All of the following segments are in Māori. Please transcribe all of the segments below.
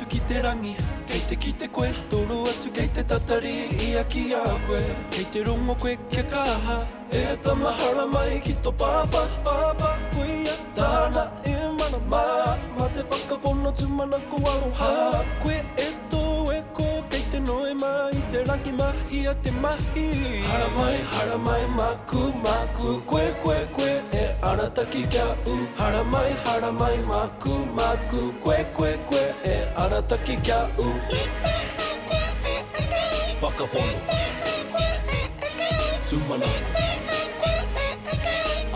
ki te rangi, kei te ki te koe toro atu kei te tatari ia ki a koe kei te rongo koe kia kaha e tamahara mai ki tō papa papa koe tāna e mana ma te whakapono tumana ko aroha koe e tō e ko kei te noe mai te rangi mahi a te mahi hara mai maku maku koe koe koe e arataki kia u hara mai maku maku koe koe koe e arataki kia u whakapono tumana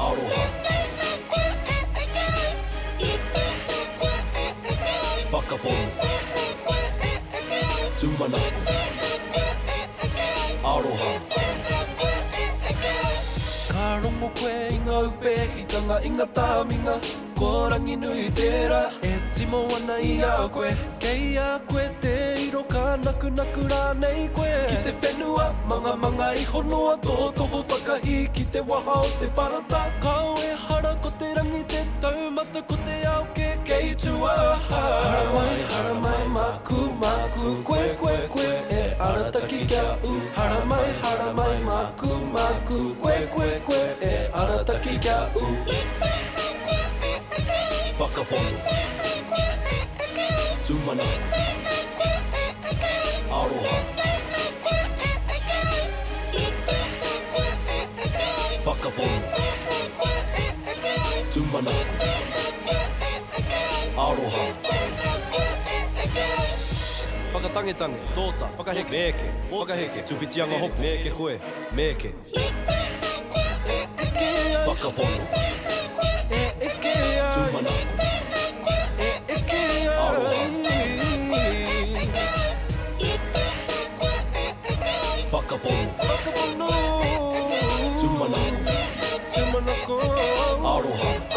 aroha whakapono tumana aroha ka rongo koe i ngā upehitanga i ngā tāminga ko rangi nui tērā e timo ana i a koe kei a koe te iro ka naku rānei koe ki te whenua manga i honoa tō toho whakahi ki te waha o te parata kau e hara ko te rangi te taumata ko te ao kei tua hara mai maku koe koe koe e arataki kia u hara mai maku koe koe koe e arataki kia u whakapono tumana aroha whakapono tumana aroha whakatangetange, tōta, whakaheke, meke, whakaheke, tuwhitianga hopu, meke koe, meke whakapono tumana aroha whakapono tumana aroha